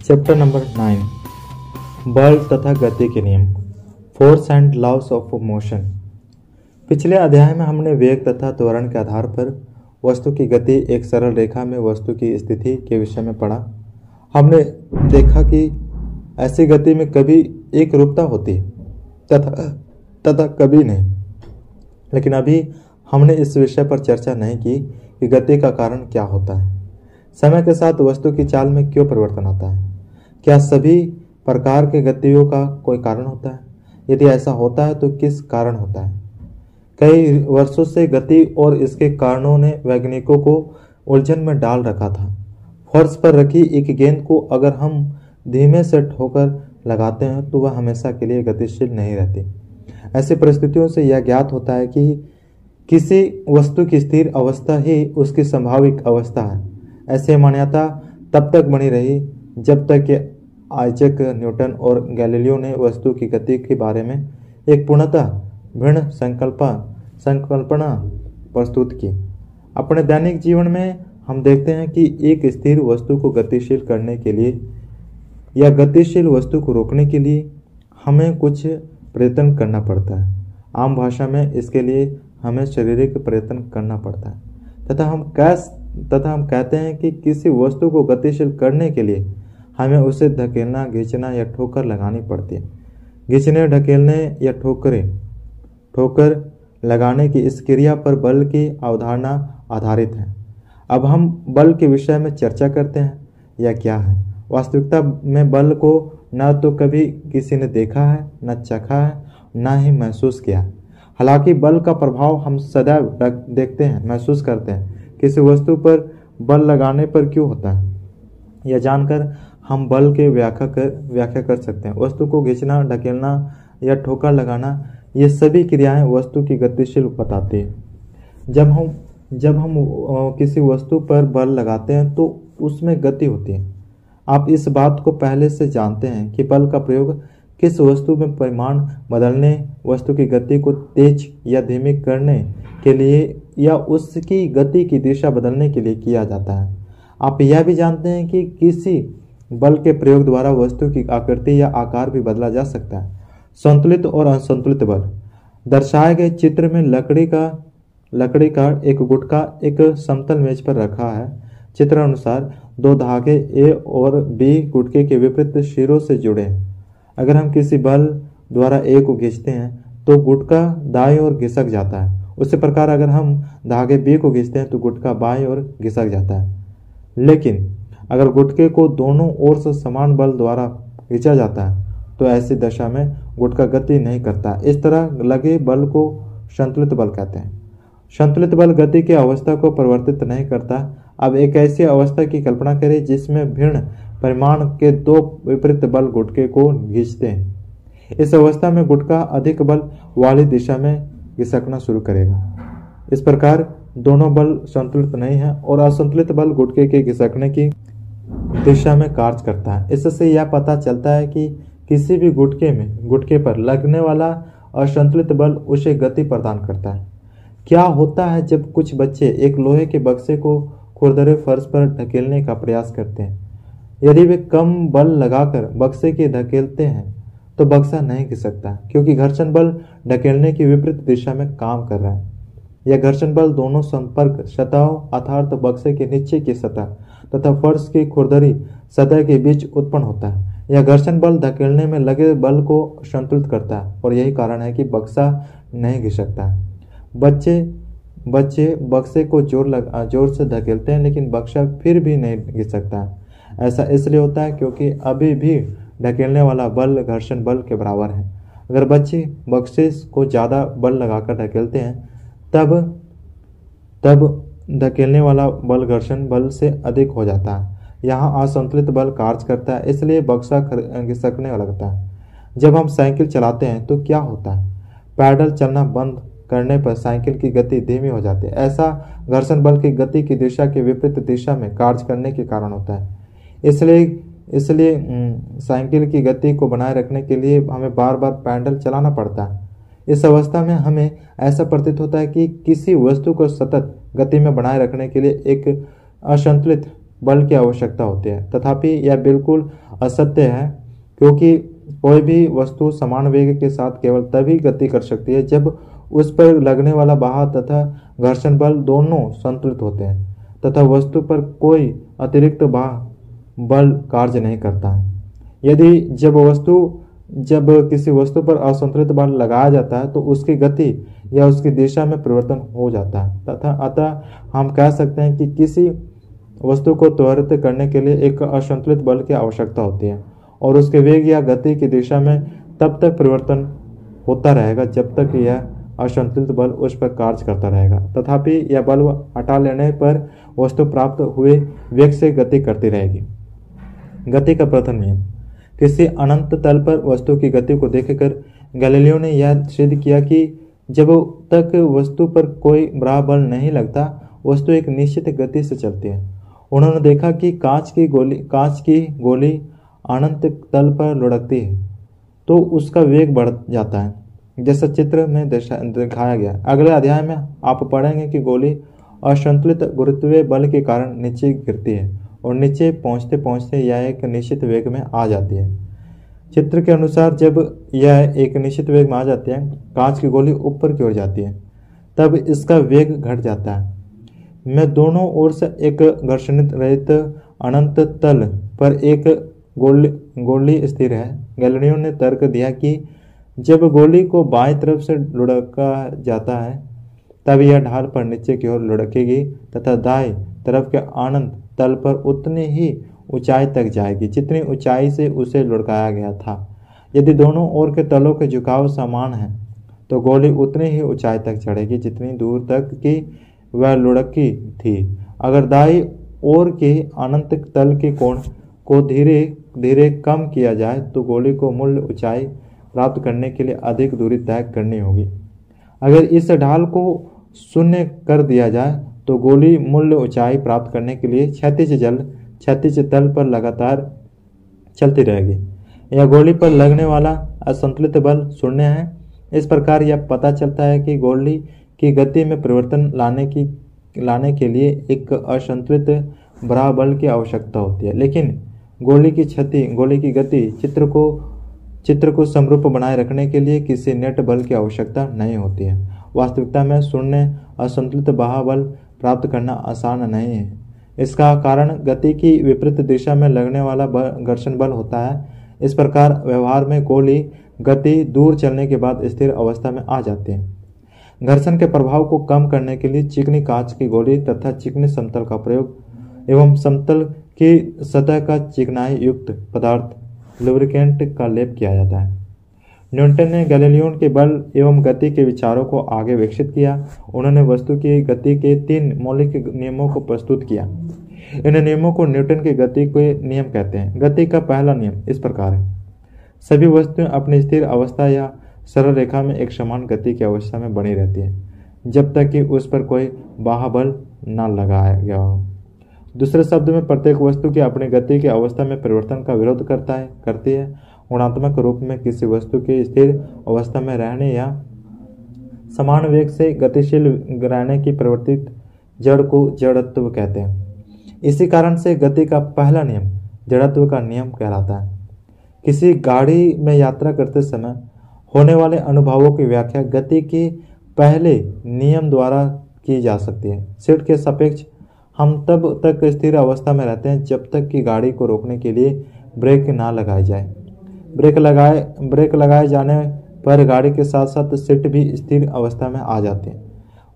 Chapter number 9 बल तथा गति के नियम, force and loss of motion. पिछले अध्याय में हमने वेग तथा त्वरण के आधार पर वस्तु की गति एक सरल रेखा में वस्तु की स्थिति के विषय में पढ़ा। हमने देखा कि ऐसी गति में कभी एक रूपता होती है तथा कभी नहीं। लेकिन अभी हमने इस विषय पर चर्चा नहीं की कि गति का कारण क्या होता है, समय के साथ वस्तु की चाल में क्यों परिवर्तन आता है, क्या सभी प्रकार के गतियों का कोई कारण होता है, यदि ऐसा होता है तो किस कारण होता है। कई वर्षों से गति और इसके कारणों ने वैज्ञानिकों को उलझन में डाल रखा था। फर्श पर रखी एक गेंद को अगर हम धीमे से ठोकर लगाते हैं तो वह हमेशा के लिए गतिशील नहीं रहती। ऐसी परिस्थितियों से यह ज्ञात होता है कि किसी वस्तु की स्थिर अवस्था ही उसकी संभाविक अवस्था है। ऐसी मान्यता तब तक बनी रही जब तक कि आइजैक न्यूटन और गैलीलियो ने वस्तु की गति के बारे में एक पूर्णतः भिन्न संकल्पना प्रस्तुत की। अपने दैनिक जीवन में हम देखते हैं कि एक स्थिर वस्तु को गतिशील करने के लिए या गतिशील वस्तु को रोकने के लिए हमें कुछ प्रयत्न करना पड़ता है। आम भाषा में इसके लिए हमें शारीरिक प्रयत्न करना पड़ता है तथा हम कहते हैं कि किसी वस्तु को गतिशील करने के लिए हमें उसे धकेलना, खींचना या ठोकर लगानी पड़ती है। खींचने, ढकेलने या ठोकर लगाने की इस क्रिया पर बल की अवधारणा आधारित है। अब हम बल के विषय में चर्चा करते हैं। यह क्या है? वास्तविकता में बल को न तो कभी किसी ने देखा है, न चखा है, न ही महसूस किया है। हालांकि बल का प्रभाव हम सदैव देखते हैं, महसूस करते हैं। किसी वस्तु पर बल लगाने पर क्यों होता है, यह जानकर हम बल के व्याख्या कर सकते हैं। वस्तु को खींचना, ढकेलना या ठोकर लगाना, ये सभी क्रियाएं वस्तु की गतिशील बताती है। जब हम किसी वस्तु पर बल लगाते हैं तो उसमें गति होती है। आप इस बात को पहले से जानते हैं कि बल का प्रयोग किस वस्तु में परिमाण बदलने, वस्तु की गति को तेज या धीमी करने के लिए या उसकी गति की दिशा बदलने के लिए किया जाता है। आप यह भी जानते हैं कि किसी बल के प्रयोग द्वारा वस्तु की आकृति या आकार भी बदला जा सकता है। संतुलित और असंतुलित बल दर्शाए गए चित्र में लकड़ी का एक गुटका एक समतल मेज पर रखा है। चित्र अनुसार दो धागे ए और बी गुटके के विपरीत सिरों से जुड़े हैं। अगर हम किसी बल द्वारा ए को खींचते हैं तो गुटका दाईं ओर घिसक जाता है। उसी प्रकार अगर हम धागे बी को खींचते हैं तो गुटका बाईं ओर घिसक जाता है। लेकिन अगर गुटके को दोनों ओर से समान बल द्वारा खींचा जाता है तो ऐसी दशा में गुटका गति नहीं करता। इस तरह लगे बल को संतुलित बल कहते हैं। संतुलित बल गति की अवस्था को परिवर्तित नहीं करता। अब एक ऐसी अवस्था की कल्पना करें जिसमें भिन्न परिमाण के दो विपरीत बल गुटके को खींचते हैं। इस अवस्था में गुटका अधिक बल वाली दिशा में घिसकना शुरू करेगा। इस प्रकार दोनों बल संतुलित नहीं है और असंतुलित बल गुटके के घिसकने की दिशा में कार्य करता है। इससे यह पता चलता है कि किसी भी गुटके पर लगने वाला असंतुलित बल उसे गति प्रदान करता है। क्या होता है जब कुछ बच्चे एक लोहे के बक्से को खुरदरे फर्श पर ढकेलने का प्रयास करते हैं? यदि वे कम बल लगाकर बक्से के धकेलते हैं तो बक्सा नहीं खिसकता, क्योंकि घर्षण बल ढकेलने की विपरीत दिशा में काम कर रहा है। यह घर्षण बल दोनों संपर्क सतहों अर्थात बक्से के नीचे की सतह तथा फर्श की खुरदरी सतह के बीच उत्पन्न होता है। यह घर्षण बल धकेलने में लगे बल को संतुलित करता है और यही कारण है कि बक्सा नहीं घिसकता है। बच्चे बक्से को जोर से धकेलते हैं लेकिन बक्सा फिर भी नहीं घिसकता है। ऐसा इसलिए होता है क्योंकि अभी भी ढकेलने वाला बल घर्षण बल के बराबर है। अगर बच्चे बक्से को ज़्यादा बल लगाकर ढकेलते हैं तब धकेलने वाला बल घर्षण बल से अधिक हो जाता है। यहाँ असंतुलित बल कार्य करता है, इसलिए बक्सा घिसकने लगता है। जब हम साइकिल चलाते हैं तो क्या होता है? पैडल चलना बंद करने पर साइकिल की गति धीमी हो जाती है। ऐसा घर्षण बल की गति की दिशा के विपरीत दिशा में कार्य करने के कारण होता है। इसलिए साइकिल की गति को बनाए रखने के लिए हमें बार बार पैडल चलाना पड़ता है। इस अवस्था में हमें ऐसा प्रतीत होता है कि किसी वस्तु को सतत गति में बनाए रखने के लिए एक असंतुलित बल की आवश्यकता होती है। तथापि यह बिल्कुल असत्य है, क्योंकि कोई भी वस्तु समान वेग के साथ केवल तभी गति कर सकती है जब उस पर लगने वाला बहाव तथा घर्षण बल दोनों संतुलित होते हैं तथा वस्तु पर कोई अतिरिक्त बल कार्य नहीं करता है। यदि जब किसी वस्तु पर असंतुलित बल लगाया जाता है तो उसकी गति या उसकी दिशा में परिवर्तन हो जाता है तथा अतः हम कह सकते हैं कि किसी वस्तु को त्वरित करने के लिए एक असंतुलित बल की आवश्यकता होती है और उसके वेग या गति की दिशा में तब तक परिवर्तन होता रहेगा जब तक यह असंतुलित बल उस पर कार्य करता रहेगा। तथापि यह बल हटा लेने पर वस्तु प्राप्त हुए वेग से गति करती रहेगी। गति का प्रथम नियम। किसी अनंत तल पर वस्तु की गति को देखकर गैलीलियो ने यह सिद्ध किया कि जब तक वस्तु पर कोई बड़ा बल नहीं लगता वस्तु एक निश्चित गति से चलती है। उन्होंने देखा कि कांच की गोली अनंत तल पर लुढ़कती है तो उसका वेग बढ़ जाता है, जैसा चित्र में दिखाया गया। अगले अध्याय में आप पढ़ेंगे कि गोली असंतुलित गुरुत्वीय बल के कारण नीचे गिरती है और नीचे पहुंचते पहुंचते यह एक निश्चित वेग में आ जाती है। चित्र के अनुसार जब यह एक निश्चित वेग में आ जाती है, कांच की गोली ऊपर की ओर जाती है, तब इसका वेग घट जाता है। मैं दोनों ओर से एक घर्षण रहित अनंत तल पर एक गोली स्थिर है। गैलीलियो ने तर्क दिया कि जब गोली को बाएं तरफ से लुढ़का जाता है तब यह ढाल पर नीचे की ओर लुढ़केगी तथा दाएं तरफ के अनंत तल पर उतनी ही ऊंचाई तक जाएगी जितनी ऊंचाई से उसे लुढ़काया गया था। यदि दोनों ओर के तलों के झुकाव समान हैं तो गोली उतनी ही ऊंचाई तक चढ़ेगी जितनी दूर तक की वह लुढ़की थी। अगर दाईं ओर के अनंत तल के कोण को धीरे धीरे कम किया जाए तो गोली को मूल ऊंचाई प्राप्त करने के लिए अधिक दूरी तय करनी होगी। अगर इस ढाल को शून्य कर दिया जाए तो गोली मूल ऊंचाई प्राप्त करने के लिए क्षैतिज तल पर लगातार चलती रहेगी। यह गोली पर लगने वाला असंतुलित बल शून्य है। इस प्रकार यह पता चलता है कि गोली की गति में परिवर्तन लाने के लिए एक असंतुलित बड़ा बल की आवश्यकता होती है, लेकिन गोली की गति चित्र को समरूप बनाए रखने के लिए किसी नेट बल की आवश्यकता नहीं होती है। वास्तविकता में शून्य असंतुलित बहाव बल प्राप्त करना आसान नहीं है। इसका कारण गति की विपरीत दिशा में लगने वाला घर्षण बल होता है। इस प्रकार व्यवहार में गोली गति दूर चलने के बाद स्थिर अवस्था में आ जाती है। घर्षण के प्रभाव को कम करने के लिए चिकनी कांच की गोली तथा चिकनी समतल का प्रयोग एवं समतल की सतह का चिकनाई युक्त पदार्थ लुब्रिकेंट का लेप किया जाता है। न्यूटन ने गैलीलियो के बल एवं गति के विचारों को आगे विकसित किया। उन्होंने वस्तु की गति के 3 मौलिक नियमों को प्रस्तुत किया। इन नियमों को न्यूटन के गति के नियम कहते हैं। गति का पहला नियम इस प्रकार है। सभी वस्तुएं अपनी स्थिर अवस्था या सरल रेखा में एक समान गति की अवस्था में बनी रहती है जब तक कि उस पर कोई बाह्य बल न लगाया गया हो। दूसरे शब्द में प्रत्येक वस्तु की अपनी गति की अवस्था में परिवर्तन का विरोध करती है। गुणात्मक रूप में किसी वस्तु के स्थिर अवस्था में रहने या समान वेग से गतिशील रहने की परिवर्तित जड़ को जड़त्व कहते हैं। इसी कारण से गति का पहला नियम जड़त्व का नियम कहलाता है। किसी गाड़ी में यात्रा करते समय होने वाले अनुभवों की व्याख्या गति के पहले नियम द्वारा की जा सकती है। सीट के सापेक्ष हम तब तक स्थिर अवस्था में रहते हैं जब तक कि गाड़ी को रोकने के लिए ब्रेक ना लगाई जाए। ब्रेक लगाए जाने पर गाड़ी के साथ साथ सीट भी स्थिर अवस्था में आ जाती है,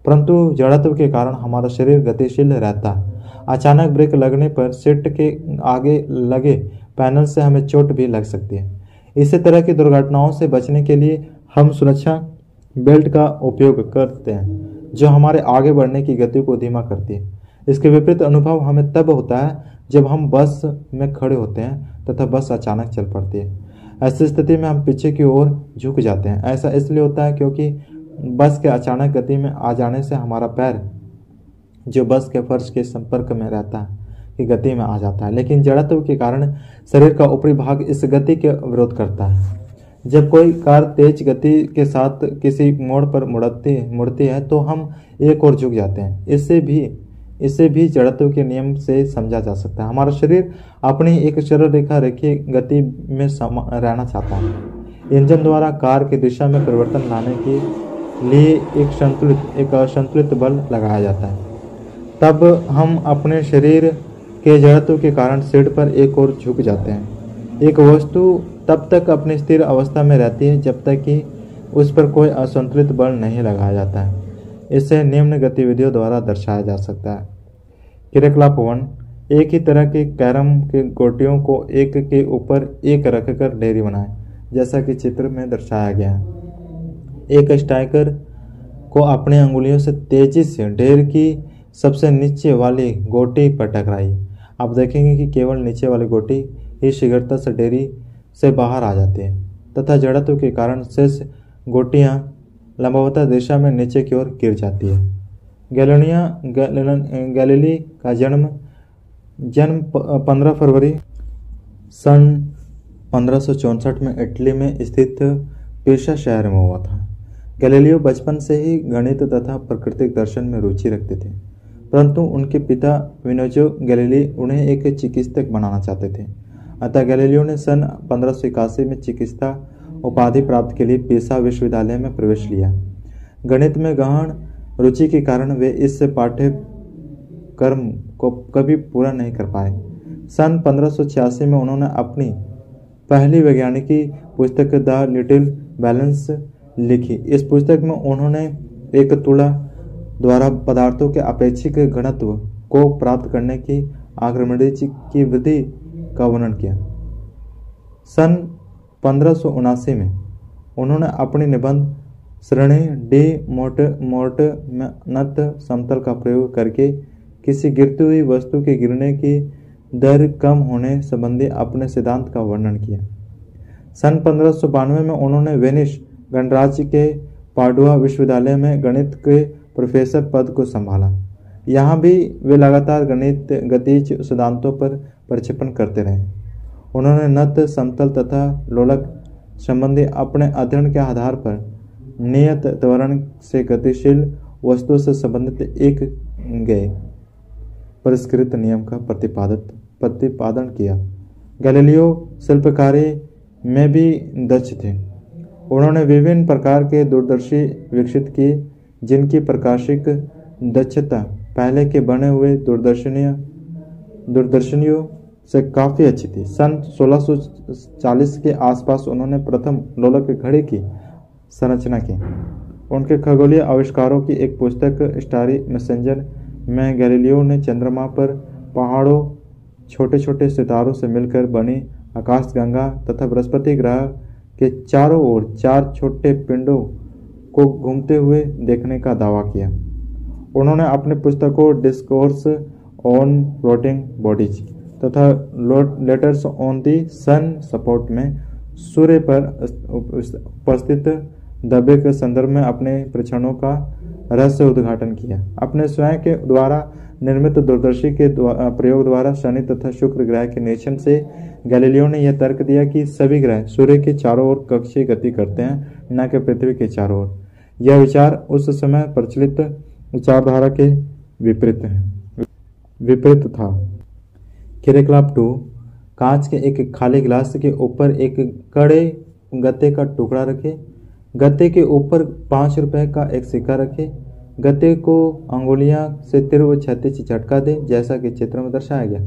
परंतु जड़त्व के कारण हमारा शरीर गतिशील रहता है। अचानक ब्रेक लगने पर सीट के आगे लगे पैनल से हमें चोट भी लग सकती है। इसी तरह की दुर्घटनाओं से बचने के लिए हम सुरक्षा बेल्ट का उपयोग करते हैं जो हमारे आगे बढ़ने की गति को धीमा करती है। इसके विपरीत अनुभव हमें तब होता है जब हम बस में खड़े होते हैं तथा बस अचानक चल पड़ती है। ऐसी स्थिति में हम पीछे की ओर झुक जाते हैं। ऐसा इसलिए होता है क्योंकि बस के अचानक गति में आ जाने से हमारा पैर जो बस के फर्श के संपर्क में रहता है की गति में आ जाता है, लेकिन जड़त्व के कारण शरीर का ऊपरी भाग इस गति के विरोध करता है। जब कोई कार तेज गति के साथ किसी मोड़ पर मुड़ती है तो हम एक ओर झुक जाते हैं। इससे भी इसे भी जड़त्व के नियम से समझा जा सकता है। हमारा शरीर अपनी एक सरल रेखा रेखीय गति में रहना चाहता है। इंजन द्वारा कार की दिशा में परिवर्तन लाने के लिए एक असंतुलित बल लगाया जाता है। तब हम अपने शरीर के जड़त्व के कारण सीट पर एक ओर झुक जाते हैं। एक वस्तु तब तक अपनी स्थिर अवस्था में रहती है जब तक कि उस पर कोई असंतुलित बल नहीं लगाया जाता है। इसे निम्न गतिविधियों द्वारा दर्शाया जा सकता है। क्रियाकलाप 1, एक ही तरह के कैरम के गोटियों को एक के ऊपर एक रखकर ढेरी बनाएं, जैसा कि चित्र में दर्शाया गया है। एक स्ट्राइकर को अपनी अंगुलियों से तेजी से ढेर की सबसे नीचे वाली गोटी पर टकराई। आप देखेंगे कि केवल नीचे वाली गोटी ही शीघ्रता से ढेरी से बाहर आ जाती है तथा जड़त्व के कारण शेष गोटियां लंबवत दिशा में नीचे की ओर गिर जाती है। गैलीली का जन्म 15 फरवरी सन 1564 में इटली में स्थित पिसा शहर में हुआ था। गैलीलियो बचपन से ही गणित तथा प्राकृतिक दर्शन में रुचि रखते थे, परंतु उनके पिता विनोजो गैलीली उन्हें एक चिकित्सक बनाना चाहते थे। अतः गैलीलियो ने सन 1581 में चिकित्सा उपाधि प्राप्त के लिए पिसा विश्वविद्यालय में प्रवेश लिया। गणित में गहन रुचि के कारण वे इस पाठ्यक्रम को कभी पूरा नहीं कर पाए। सन 1586 में उन्होंने अपनी पहली वैज्ञानिकी पुस्तक द लिटिल बैलेंस लिखी। इस पुस्तक में उन्होंने एक तुला द्वारा पदार्थों के अपेक्षिक घनत्व को प्राप्त करने की आक्रमणी की विधि का वर्णन किया। सन 1579 में उन्होंने अपनी निबंध श्रेणी डी मोर्टनत समतल का प्रयोग करके किसी गिरती हुई वस्तु के गिरने की दर कम होने संबंधी अपने सिद्धांत का वर्णन किया। सन 1592 में उन्होंने वेनिस गणराज्य के पाडुआ विश्वविद्यालय में गणित के प्रोफेसर पद को संभाला। यहाँ भी वे लगातार गणित गतिज सिद्धांतों पर प्रक्षेपण करते रहे। उन्होंने नत समतल तथा लोलक संबंधी अपने अध्ययन के आधार पर नियत त्वरण से गतिशील वस्तु से संबंधित एक गए परिष्कृत नियम का प्रतिपादन किया। गैलीलियो शिल्पकारी में भी दक्ष थे। उन्होंने विभिन्न प्रकार के दूरदर्शी विकसित किए जिनकी प्रकाशिक दक्षता पहले के बने हुए दूरदर्शनियों से काफ़ी अच्छी थी। सन 1640 के आसपास उन्होंने प्रथम लोलक घड़ी की संरचना की। उनके खगोलीय आविष्कारों की एक पुस्तक स्टारी मैसेंजर में गैलीलियो ने चंद्रमा पर पहाड़ों, छोटे छोटे सितारों से मिलकर बनी आकाशगंगा तथा बृहस्पति ग्रह के चारों ओर 4 छोटे पिंडों को घूमते हुए देखने का दावा किया। उन्होंने अपनी पुस्तकों डिस्कोर्स ऑन रोटिंग बॉडीज तथा letters on the sun support में सूर्य पर उपस्थित दबे के संदर्भ में अपने परीक्षणों का रहस्य उद्घाटन किया। अपने स्वयं के द्वारा निर्मित दूरदर्शी के प्रयोग द्वारा शनि तथा शुक्र ग्रह के निरीक्षण से गैलीलियो ने यह तर्क दिया कि सभी ग्रह सूर्य के चारों ओर कक्षीय गति करते हैं, न कि पृथ्वी के चारों ओर। यह विचार उस समय प्रचलित विचारधारा के विपरीत था। क्रियाकलाप 2, कांच के एक खाली गिलास के ऊपर एक कड़े गत्ते का टुकड़ा रखें। गत्ते के ऊपर 5 रुपए का एक सिक्का रखें। गत्ते को अंगुलियां से तीव्र क्षैतिज झटका दें, जैसा कि चित्र में दर्शाया गया।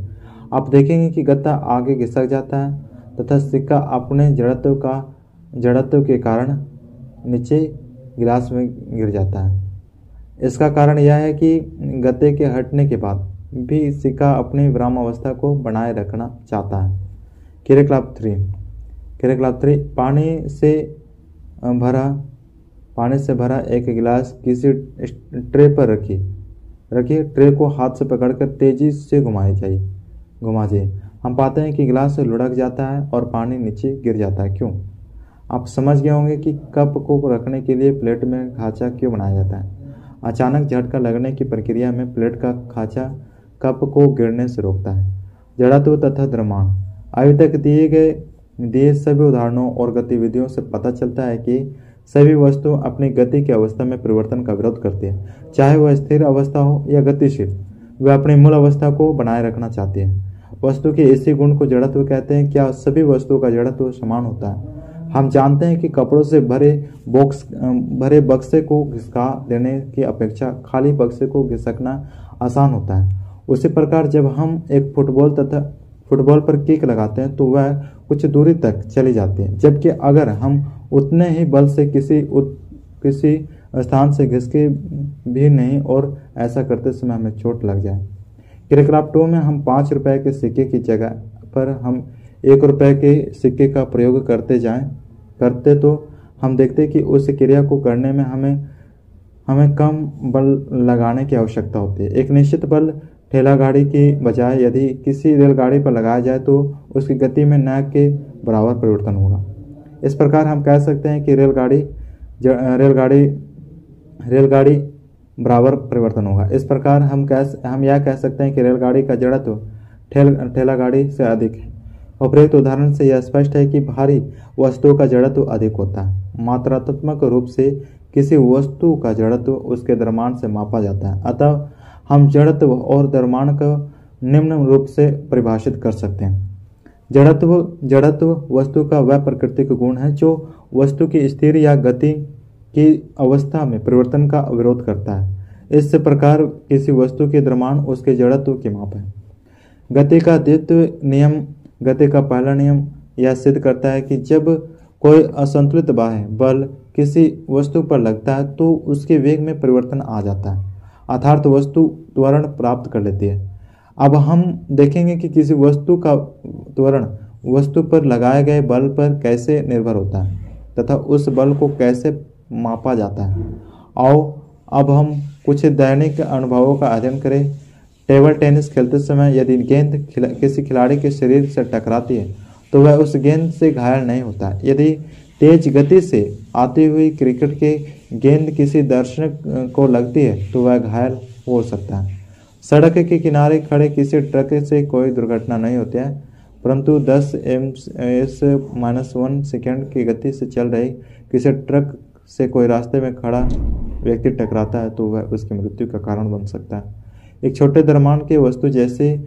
आप देखेंगे कि गत्ता आगे खिसक जाता है तथा सिक्का अपने जड़त्व के कारण नीचे गिलास में गिर जाता है। इसका कारण यह है कि गत्ते के हटने के बाद भी सिक्का अपनी विरामावस्था को बनाए रखना चाहता है। क्रियाकलाप 3, पानी से भरा एक गिलास किसी ट्रे पर रखिए। ट्रे को हाथ से पकड़कर तेजी से घुमाइए। हम पाते हैं कि गिलास लुढ़क जाता है और पानी नीचे गिर जाता है। क्यों? आप समझ गए होंगे कि कप को रखने के लिए प्लेट में खांचा क्यों बनाया जाता है। अचानक झटका लगने की प्रक्रिया में प्लेट का खांचा कप को गिरने से रोकता है। जड़त्व तथा द्रव्यमान। अभी तक दिए सभी उदाहरणों और गतिविधियों से पता चलता है कि सभी वस्तु अपनी गति की अवस्था में परिवर्तन का विरोध करती है, चाहे वह स्थिर अवस्था हो या गतिशील। वे अपनी मूल अवस्था को बनाए रखना चाहती है। वस्तु के इसी गुण को जड़त्व कहते हैं। क्या सभी वस्तुओं का जड़त्व समान होता है? हम जानते हैं कि कपड़ों से भरे बक्से को घिसका देने की अपेक्षा खाली बक्से को घिसकना आसान होता है। उसी प्रकार जब हम एक फुटबॉल पर किक लगाते हैं तो वह कुछ दूरी तक चली जाती है, जबकि अगर हम उतने ही बल से किसी स्थान से घिसके भी नहीं और ऐसा करते समय हमें चोट लग जाए। क्रिकेट में हम 5 रुपए के सिक्के की जगह पर हम 1 रुपए के सिक्के का प्रयोग करते तो हम देखते कि उस क्रिया को करने में हमें कम बल लगाने की आवश्यकता होती है। एक निश्चित बल ठेला गाड़ी की बजाय यदि किसी रेलगाड़ी पर लगाया जाए तो उसकी गति में न के बराबर परिवर्तन होगा। इस प्रकार हम कह सकते हैं कि रेलगाड़ी बराबर परिवर्तन होगा। इस प्रकार हम यह कह सकते हैं कि रेलगाड़ी का जड़त्व ठेला गाड़ी से अधिक है। उपरोक्त उदाहरण से यह स्पष्ट है कि भारी वस्तुओं का जड़त्व अधिक होता है। मात्रात्मक रूप से किसी वस्तु का जड़त्व उसके द्रव्यमान से मापा जाता है। अतः हम जड़त्व और द्रव्यमान को निम्न रूप से परिभाषित कर सकते हैं। जड़त्व वस्तु का वह प्राकृतिक गुण है जो वस्तु की स्थिर या गति की अवस्था में परिवर्तन का विरोध करता है। इस प्रकार किसी वस्तु के द्रव्यमान उसके जड़त्व की माप है। गति का पहला नियम यह सिद्ध करता है कि जब कोई असंतुलित बाह्य बल किसी वस्तु पर लगता है तो उसके वेग में परिवर्तन आ जाता है, अर्थात वस्तु त्वरण प्राप्त कर लेती है। अब हम देखेंगे कि किसी वस्तु का त्वरण वस्तु पर लगाए गए बल पर कैसे निर्भर होता है तथा उस बल को कैसे मापा जाता है। आओ अब हम कुछ दैनिक अनुभवों का अध्ययन करें। टेबल टेनिस खेलते समय यदि गेंद किसी खिलाड़ी के शरीर से टकराती है तो वह उस गेंद से घायल नहीं होता। यदि तेज गति से आती हुई क्रिकेट के गेंद किसी दर्शक को लगती है तो वह घायल हो सकता है। सड़क के किनारे खड़े किसी ट्रक से कोई दुर्घटना नहीं होती है, परंतु 10 ms-1 सेकेंड की गति से चल रही किसी ट्रक से कोई रास्ते में खड़ा व्यक्ति टकराता है तो वह उसकी मृत्यु का कारण बन सकता है। एक छोटे द्रव्यमान की वस्तु जैसे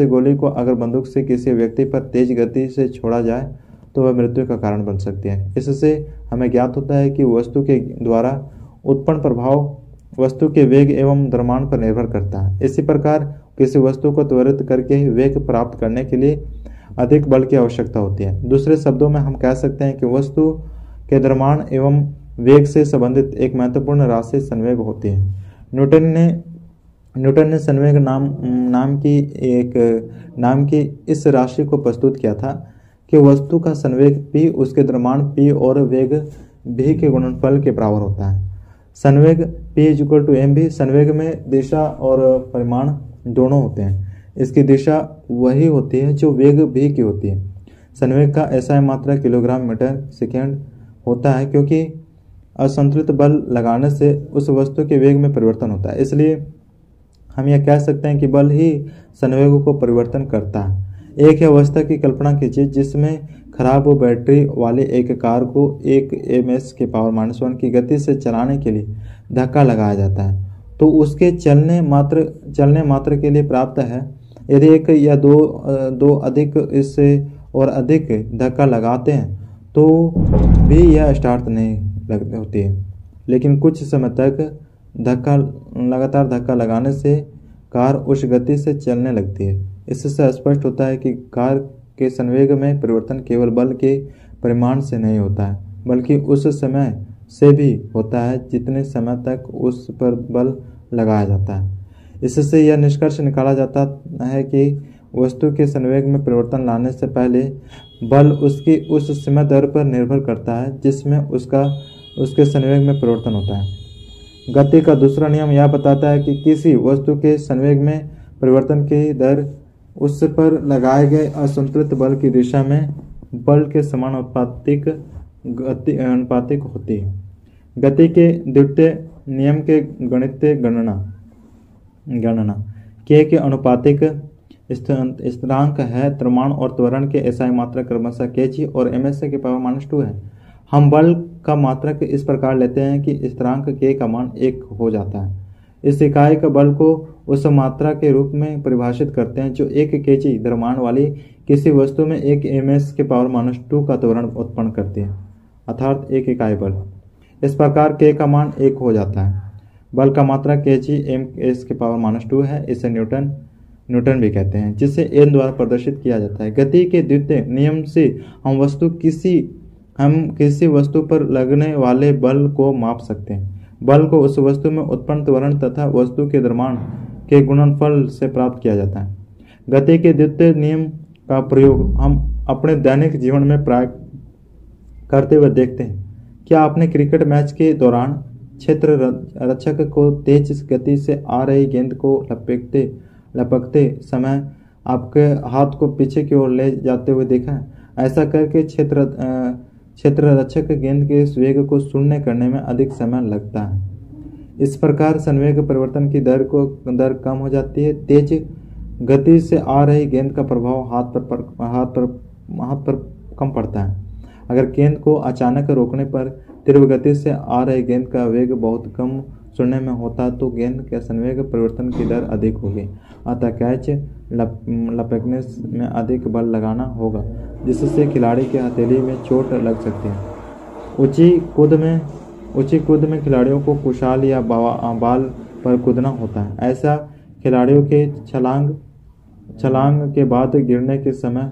गोली को अगर बंदूक से किसी व्यक्ति पर तेज गति से छोड़ा जाए तो वह मृत्यु का कारण बन सकती है। इससे हमें ज्ञात होता है कि वस्तु के द्वारा उत्पन्न प्रभाव वस्तु के वेग एवं द्रव्यमान पर निर्भर करता है। इसी प्रकार किसी वस्तु को त्वरित करके वेग प्राप्त करने के लिए अधिक बल की आवश्यकता होती है। दूसरे शब्दों में हम कह सकते हैं कि वस्तु के द्रव्यमान एवं वेग से संबंधित एक महत्वपूर्ण राशि संवेग होती है। न्यूटन ने संवेग नाम की इस राशि को प्रस्तुत किया था कि वस्तु का संवेग p उसके द्रव्यमान p और वेग v के गुणनफल के बराबर होता है। संवेग p = mv। संवेग में दिशा और परिमाण दोनों होते हैं। इसकी दिशा वही होती है जो वेग v की होती है। संवेग का SI मात्रा किलोग्राम/मीटर/सेकेंड होता है क्योंकि असंतुलित बल लगाने से उस वस्तु के वेग में परिवर्तन होता है। इसलिए हम यह कह सकते हैं कि बल ही संवेग को परिवर्तन करता है। एक अवस्था की कल्पना कीजिए जिसमें खराब बैटरी वाली एक कार को 1 ms⁻⁻1 की गति से चलाने के लिए धक्का लगाया जाता है तो उसके चलने मात्र के लिए प्राप्त है। यदि एक या दो अधिक इससे और अधिक धक्का लगाते हैं तो भी यह स्टार्ट नहीं होती है, लेकिन कुछ समय तक लगातार धक्का लगाने से कार उस गति से चलने लगती है। इससे स्पष्ट होता है कि कार के संवेग में परिवर्तन केवल बल के परिमाण से नहीं होता है बल्कि उस समय से भी होता है जितने समय तक उस पर बल लगाया जाता है। इससे यह निष्कर्ष निकाला जाता है कि वस्तु के संवेग में परिवर्तन लाने से पहले बल उसकी उस सीमा दर पर निर्भर करता है जिसमें उसके संवेग में परिवर्तन होता है। गति का दूसरा नियम यह बताता है कि किसी वस्तु के संवेग में परिवर्तन की दर उस पर लगाए गए असंतुलित बल की दिशा में बल के समानुपातिक होती है। गति के द्वितीय नियम के गणितीय गणना के अनुपातिक स्थिरांक है। द्रव्यमान और त्वरण के SI मात्रा क्रमशः kg और ms⁻⁻2 है। हम बल का मात्रक इस प्रकार लेते हैं कि स्थिरांक k का मान 1 हो जाता है। इस इकाई का बल को उस मात्रा के रूप में परिभाषित करते हैं जो 1 kg द्रव्यमान वाली किसी वस्तु में 1 ms⁻² का त्वरण उत्पन्न करती है, अर्थात 1 इकाई बल। इस प्रकार k का मान 1 हो जाता है। बल का मात्रा kg ms⁻² है। इसे न्यूटन भी कहते हैं, जिसे n द्वारा प्रदर्शित किया जाता है। गति के द्वितीय नियम से हम किसी वस्तु पर लगने वाले बल को माप सकते हैं। बल को उस वस्तु में उत्पन्न त्वरण तथा वस्तु के द्रव्यमान के गुणनफल से प्राप्त किया जाता है। गति के द्वितीय नियम का प्रयोग हम अपने दैनिक जीवन में प्राय करते हुए देखते हैं। क्या आपने क्रिकेट मैच के दौरान क्षेत्र रक्षक को तेज गति से आ रही गेंद को लपकते समय आपके हाथ को पीछे की ओर ले जाते हुए देखा है? ऐसा करके क्षेत्र रक्षक गेंद के वेग को शून्य करने में अधिक समय लगता है। इस प्रकार संवेग परिवर्तन की दर कम हो जाती है। तेज गति से आ रही गेंद का प्रभाव हाथ पर कम पड़ता है। अगर गेंद को अचानक रोकने पर तीव्र गति से आ रही गेंद का वेग बहुत कम शून्य में होता तो गेंद के संवेग परिवर्तन की दर अधिक होगी। अतः कैच लपकने में अधिक बल लगाना होगा, जिससे खिलाड़ी के हथेली में चोट लग सकती है। ऊंची कूद में खिलाड़ियों को कुशाल या बाल पर कूदना होता है। ऐसा खिलाड़ियों के छलांग के बाद गिरने के समय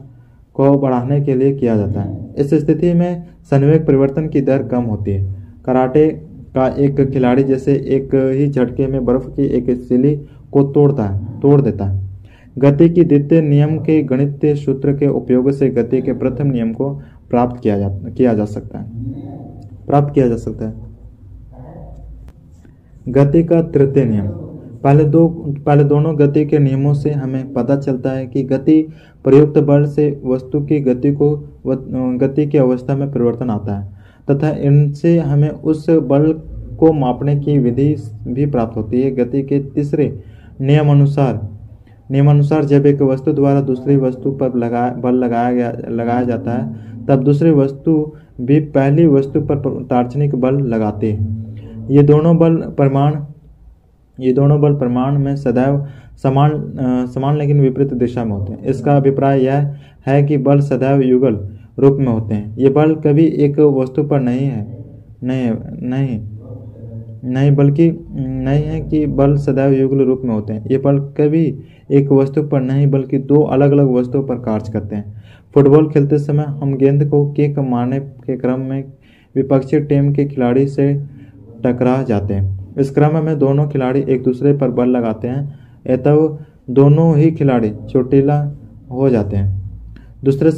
को बढ़ाने के लिए किया जाता है। इस स्थिति में संवेग परिवर्तन की दर कम होती है। कराटे का एक खिलाड़ी जैसे एक ही झटके में बर्फ की एक सिली को तोड़ देता है। गति की द्वितीय नियम के गणितीय सूत्र के उपयोग से गति के प्रथम नियम को प्राप्त किया जा सकता है। गति का तृतीय नियम। पहले दोनों गति के नियमों से हमें पता चलता है कि गति प्रयुक्त बल से वस्तु की गति की अवस्था में परिवर्तन आता है तथा इनसे हमें उस बल को मापने की विधि भी प्राप्त होती है। गति के तीसरे नियमानुसार जब एक वस्तु द्वारा दूसरी वस्तु पर बल लगाया जाता है तब दूसरी वस्तु भी पहली वस्तु पर तार्क्षणिक बल लगाती है। ये दोनों बल परिमाण में सदैव समान लेकिन विपरीत दिशा में होते हैं। इसका अभिप्राय यह है कि बल सदैव युगल रूप में होते हैं। ये बल कभी एक वस्तु पर नहीं है कि बल सदैव युगल रूप में होते हैं। ये बल कभी एक वस्तु पर नहीं बल्कि दो अलग अलग वस्तुओं पर कार्य करते हैं। फुटबॉल खेलते समय हम गेंद को किक मारने के क्रम में विपक्षी टीम के खिलाड़ी से टकरा जाते हैं। इस क्रम में दोनों खिलाड़ी एक दूसरे पर बल लगाते हैं, तब दोनों ही खिलाड़ी चोटिला हो जाते हैं। दूसरे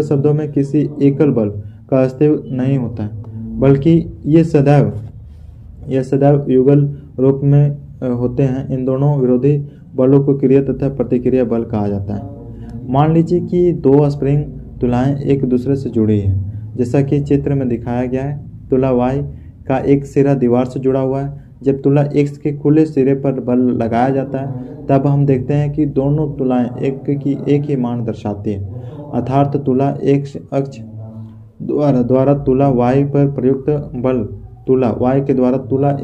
शब्दों में किसी एकल बल का अस्तित्व नहीं होता है, बल्कि ये सदैव युगल रूप में होते हैं। इन दोनों विरोधी बलों को क्रिया तथा प्रतिक्रिया बल कहा जाता है। मान लीजिए कि दो स्प्रिंग तुलाएं एक दूसरे से जुड़ी हैं, जैसा कि चित्र में दिखाया गया है। तुला Y का एक सिरा दीवार से जुड़ा हुआ है। जब तुला X के खुले सिरे पर बल लगाया जाता है तब हम देखते हैं कि दोनों तुलाएं एक ही मान दर्शाती हैं, अर्थात तुला X अक्ष द्वारा तुला Y पर प्रयुक्त बल तुला Y के द्वारा तुला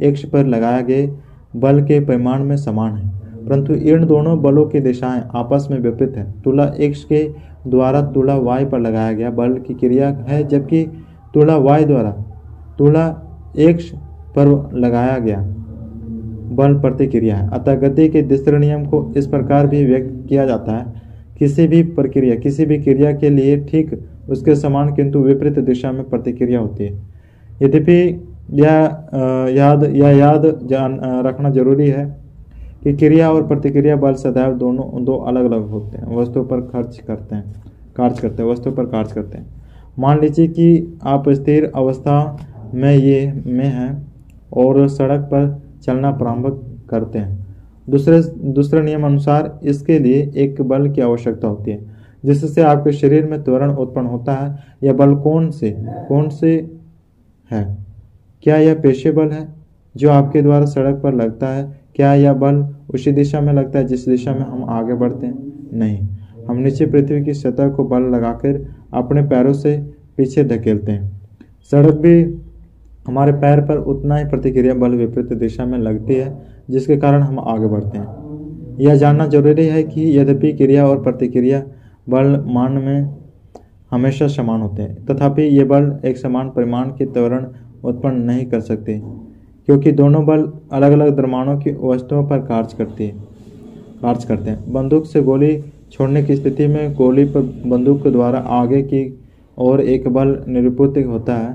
X पर लगाए गए बल के परिमाण में समान है, परंतु इन दोनों बलों की दिशाएं आपस में विपरीत है। तुला X के द्वारा तुला Y पर लगाया गया बल की क्रिया है, जबकि तुला Y द्वारा तुला X पर लगाया गया बल प्रतिक्रिया है। अतः गति के तीसरे नियम को इस प्रकार भी व्यक्त किया जाता है, किसी भी क्रिया के लिए ठीक उसके समान किंतु विपरीत दिशा में प्रतिक्रिया होती है। यद्यपि यह याद रखना जरूरी है कि क्रिया और प्रतिक्रिया बल सदैव दो अलग अलग होते हैं, वस्तुओं पर कार्य करते हैं। मान लीजिए कि आप स्थिर अवस्था में हैं और सड़क पर चलना प्रारंभ करते हैं। दूसरे नियम अनुसार इसके लिए एक बल की आवश्यकता होती है, जिससे आपके शरीर में त्वरण उत्पन्न होता है। यह बल कौन से है? क्या यह पेशे बल है जो आपके द्वारा सड़क पर लगता है? क्या यह बल उसी दिशा में लगता है जिस दिशा में हम आगे बढ़ते हैं? नहीं, हम नीचे पृथ्वी की सतह को बल लगाकर अपने पैरों से पीछे धकेलते हैं। सड़क भी हमारे पैर पर उतना ही प्रतिक्रिया बल विपरीत दिशा में लगती है जिसके कारण हम आगे बढ़ते हैं। यह जानना जरूरी है कि यद्यपि क्रिया और प्रतिक्रिया बल मान में हमेशा समान होते हैं, तथापि ये बल एक समान परिमाण के त्वरण उत्पन्न नहीं कर सकते, क्योंकि दोनों बल अलग अलग द्रव्यमानों की वस्तुओं पर कार्य करते हैं। बंदूक से गोली छोड़ने की स्थिति में गोली पर बंदूक के द्वारा आगे की ओर एक बल निरूपित होता है।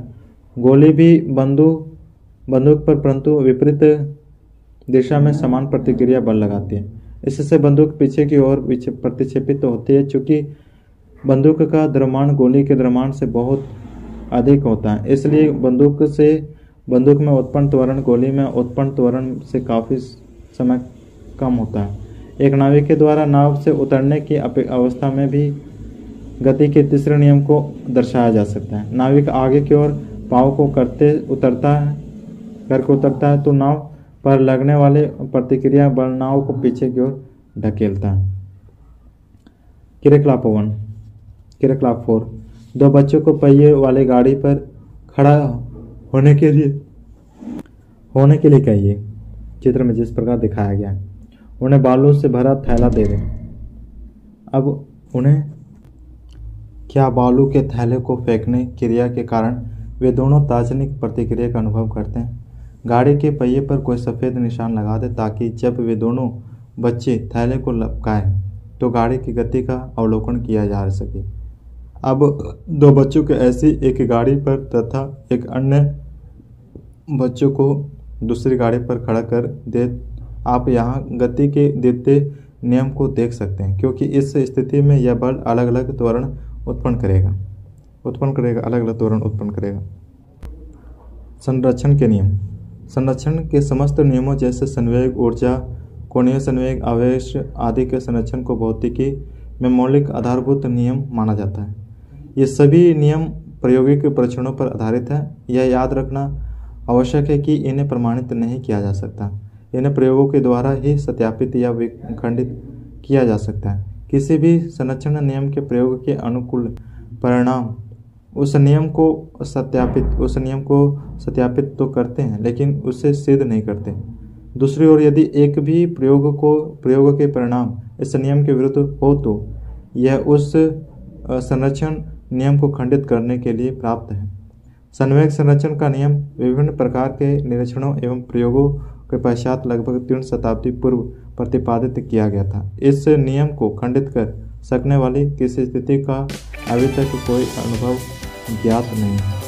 गोली भी बंदूक पर परंतु विपरीत दिशा में समान प्रतिक्रिया बल लगाती है। इससे बंदूक पीछे की ओर प्रतिक्षेपित होती है। चूंकि बंदूक का द्रव्यमान गोली के द्रव्यमान से बहुत अधिक होता है, इसलिए बंदूक में उत्पन्न त्वरण गोली में उत्पन्न त्वरण से काफ़ी समय कम होता है। एक नाविक के द्वारा नाव से उतरने की अवस्था में भी गति के तीसरे नियम को दर्शाया जा सकता है। नाविक आगे की ओर पाँव को करके उतरता है तो नाव पर लगने वाले प्रतिक्रिया बल नाव को पीछे की ओर ढकेलता है। क्रियाकलाप 4। दो बच्चों को पहिए वाली गाड़ी पर खड़ा होने के लिए कहिए। चित्र में जिस प्रकार दिखाया गया है, उन्हें बालू से भरा थैला दे दें। अब उन्हें क्या बालू के थैले को फेंकने क्रिया के कारण वे दोनों तार्किक प्रतिक्रिया का अनुभव करते हैं। गाड़ी के पहिए पर कोई सफ़ेद निशान लगा दे ताकि जब वे दोनों बच्चे थैले को लपकाएं तो गाड़ी की गति का अवलोकन किया जा सके। अब दो बच्चों को ऐसी एक गाड़ी पर तथा एक अन्य बच्चों को दूसरी गाड़ी पर खड़ा कर दे। आप यहाँ गति के द्वितीय नियम को देख सकते हैं, क्योंकि इस स्थिति में यह बल अलग अलग त्वरण उत्पन्न करेगा। संरक्षण के नियम। संरक्षण के समस्त नियमों जैसे संवेग, ऊर्जा, कोणीय संवेग, आवेश आदि के संरक्षण को भौतिकी में मौलिक आधारभूत नियम माना जाता है। ये सभी नियम प्रायोगिक परीक्षणों पर आधारित है। यह याद रखना आवश्यक है कि इन्हें प्रमाणित नहीं किया जा सकता। इन्हें प्रयोगों के द्वारा ही सत्यापित या खंडित किया जा सकता है। किसी भी संरक्षण नियम के प्रयोग के अनुकूल परिणाम उस नियम को सत्यापित तो करते हैं, लेकिन उसे सिद्ध नहीं करते। दूसरी ओर यदि एक भी प्रयोग के परिणाम इस नियम के विरुद्ध हो तो यह उस संरक्षण नियम को खंडित करने के लिए प्राप्त है। संवेग संरक्षण का नियम विभिन्न प्रकार के निरीक्षणों एवं प्रयोगों के पश्चात लगभग 3 शताब्दी पूर्व प्रतिपादित किया गया था। इस नियम को खंडित कर सकने वाली किसी स्थिति का अभी तक कोई अनुभव ज्ञात नहीं है।